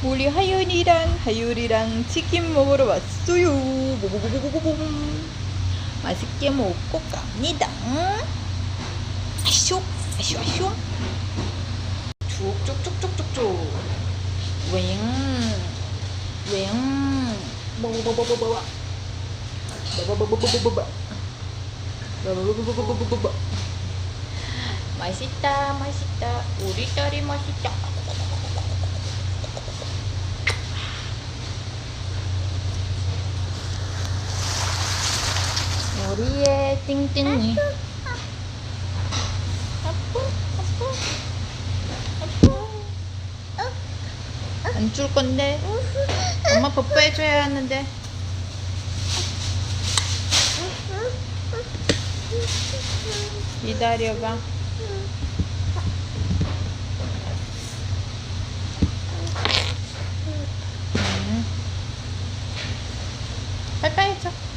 우리 하율이랑 치킨 먹으러 왔어요. 보보보보보봄. 맛있게 먹고 갑니다. 아쇼, 아쇼, 아쇼. 쭉쭉쭉쭉쭉쭉. 웽, 웽. 뭐뭐뭐뭐뭐뭐. 뭐뭐뭐뭐뭐뭐. 뭐뭐뭐뭐뭐뭐. 맛있다, 맛있다. 우리 딸이 맛있다. 우리의 띵띵이. 안 줄 건데. 엄마 뽀뽀해줘야 하는데. 기다려봐. 빠이빠이 해줘.